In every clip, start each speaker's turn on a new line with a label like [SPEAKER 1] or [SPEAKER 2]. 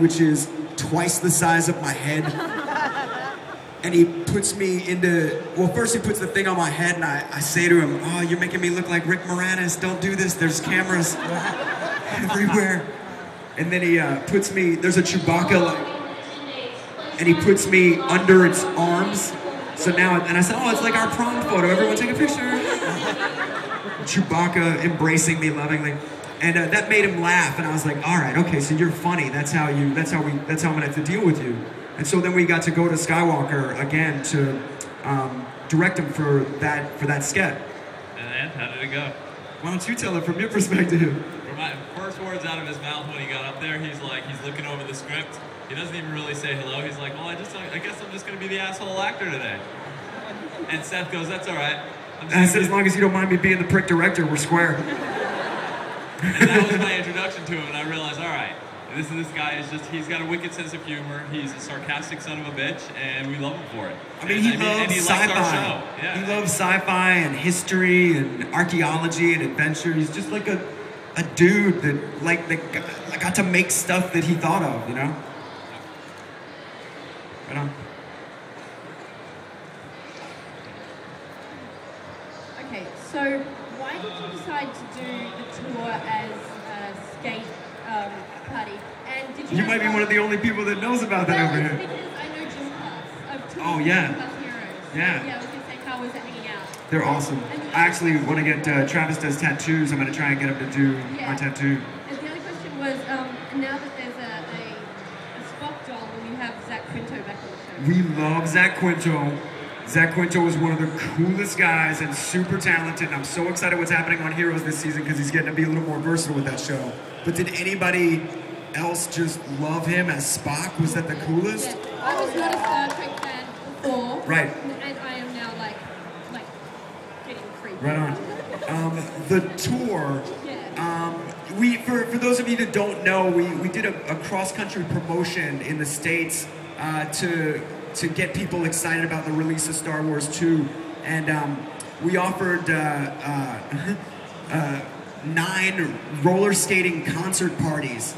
[SPEAKER 1] which is twice the size of my head. And he puts me into, well, first he puts the thing on my head and I say to him, oh, you're making me look like Rick Moranis, don't do this, there's cameras everywhere. And then he puts me, there's a Chewbacca, and he puts me under its arms. So now, and I said, oh, it's like our prom photo, everyone take a picture. Chewbacca embracing me lovingly. And that made him laugh, and I was like, all right, okay, so you're funny, that's how I'm gonna have to deal with you. And so then we got to go to Skywalker again to direct him for that sketch.
[SPEAKER 2] And how did it go?
[SPEAKER 1] Why don't you tell it from your perspective?
[SPEAKER 2] From my first words out of his mouth when he got up there, he's looking over the script. He doesn't even really say hello. He's like, well, I guess I'm just gonna be the asshole actor today. And Seth goes, that's all right.
[SPEAKER 1] And I said, as long as you don't mind me being the prick director, we're square.
[SPEAKER 2] And that was my introduction to him, and I realized, all right, this guy is just, he's got a wicked sense of humor, he's a sarcastic son of a bitch, and we love him for it.
[SPEAKER 1] I mean, he loves sci-fi. Yeah. He loves sci-fi and history and archaeology and adventure. He's just like a dude that got to make stuff that he thought of, you know? Right on.
[SPEAKER 3] Okay, so why did you decide to do the tour as a skate party? And did you
[SPEAKER 1] might be one of the only people that knows about that over here.
[SPEAKER 3] Because I know Gym Class.
[SPEAKER 1] Oh, yeah.
[SPEAKER 3] Gym Class Heroes.
[SPEAKER 1] Yeah.
[SPEAKER 3] Yeah, I was going to say, how was it hanging out?
[SPEAKER 1] They're awesome. I actually want to get, Travis does tattoos. I'm going to try and get him to do my tattoo.
[SPEAKER 3] And the other question was, now that there's a Spock doll, will you have Zach Quinto back on the show?
[SPEAKER 1] We love Zach Quinto. Zach Quinto is one of the coolest guys and super talented. I'm so excited what's happening on Heroes this season because he's getting to be a little more versatile with that show. But did anybody else just love him as Spock? Was that the coolest?
[SPEAKER 3] Yeah, I was not a Star Trek fan before.
[SPEAKER 1] Right.
[SPEAKER 3] And I am now like getting creepy.
[SPEAKER 1] Right on. The tour, for those of you that don't know, we did a cross-country promotion in the States to get people excited about the release of Star Wars 2. And we offered 9 roller skating concert parties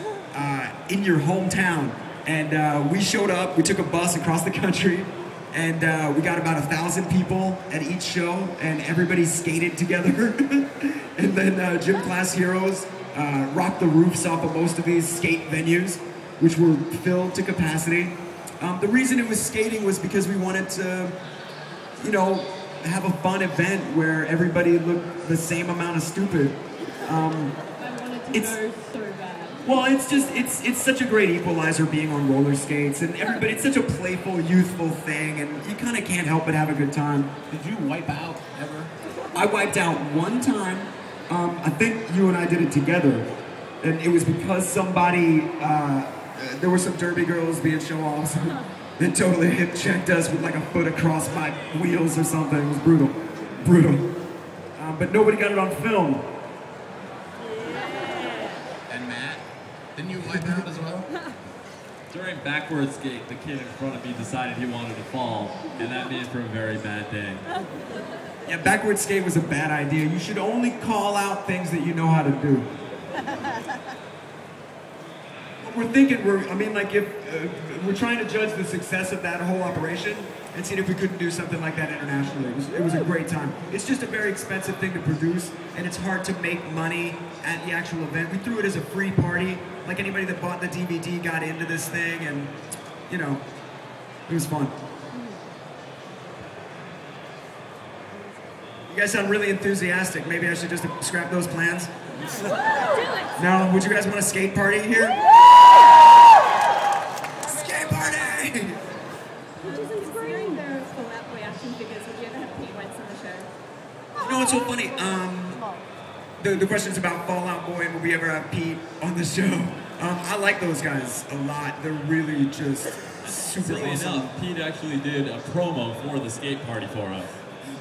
[SPEAKER 1] in your hometown. And we showed up, we took a bus across the country, and we got about 1,000 people at each show, and everybody skated together. And then Gym Class Heroes rocked the roofs off of most of these skate venues, which were filled to capacity. The reason it was skating was because we wanted to, you know, have a fun event where everybody looked the same amount of stupid.
[SPEAKER 3] I wanted to go so bad.
[SPEAKER 1] Well, it's such a great equalizer being on roller skates, and everybody, it's such a playful, youthful thing, and you kind of can't help but have a good time.
[SPEAKER 4] Did you wipe out ever?
[SPEAKER 1] I wiped out one time. I think you and I did it together, and it was because somebody, there were some derby girls being show-offs that totally hip-checked us with like a foot across my wheels or something. It was brutal. Brutal. But nobody got it on film.
[SPEAKER 4] And Matt, didn't you wipe out as well?
[SPEAKER 2] During backward skate, the kid in front of me decided he wanted to fall, and that made for a very bad day.
[SPEAKER 1] Yeah, backward skate was a bad idea. You should only call out things that you know how to do. We're thinking, if we're trying to judge the success of that whole operation and seeing if we couldn't do something like that internationally. It was a great time. It's just a very expensive thing to produce, and it's hard to make money at the actual event. We threw it as a free party. Like anybody that bought the DVD got into this thing, and you know, it was fun. You guys sound really enthusiastic. Maybe I should just scrap those plans. No? Would you guys want a skate party here? Skate party!
[SPEAKER 3] Which is inspiring the Fallout Boy action figures. Would you ever have Pete Wentz on the show?
[SPEAKER 1] You know what's so funny? The question's about Fallout Boy and will we ever have Pete on the show? I like those guys a lot. They're really just super awesome.
[SPEAKER 2] Enough, Pete actually did a promo for the skate party for us.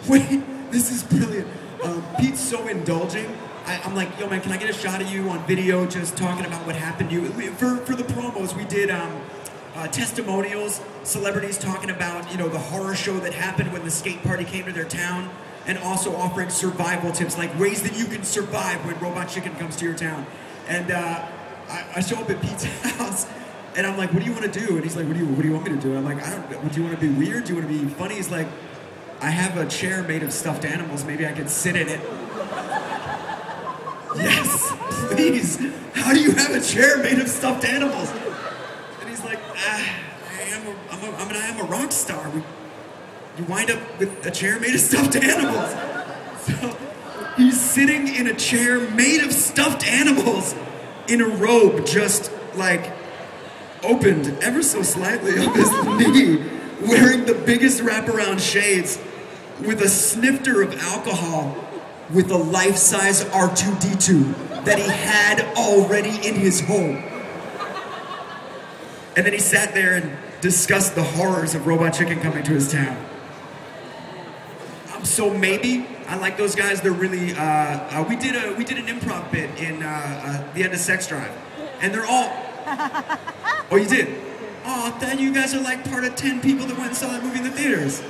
[SPEAKER 1] Wait, this is brilliant. Pete's so indulging. I'm like, yo man, can I get a shot of you on video just talking about what happened to you? For the promos, we did testimonials, celebrities talking about, you know, the horror show that happened when the skate party came to their town, and also offering survival tips, like ways that you can survive when Robot Chicken comes to your town. And I show up at Pete's house, And I'm like, what do you want to do? And he's like, what do you want me to do? And I'm like, I don't. Do you want to be weird? Do you want to be funny? He's like, I have a chair made of stuffed animals. Maybe I could sit in it. Yes, please. How do you have a chair made of stuffed animals? And he's like, I am a rock star. You wind up with a chair made of stuffed animals. So he's sitting in a chair made of stuffed animals in a robe just like opened ever so slightly up his knee, wearing the biggest wraparound shades with a snifter of alcohol with a life-size R2-D2 that he had already in his home. And then he sat there and discussed the horrors of Robot Chicken coming to his town. So maybe I like those guys. They're really. We did an improv bit in the end of Sex Drive, and they're all. Oh, you did? Oh, then you guys are like part of 10 people that went and saw that movie in the theaters.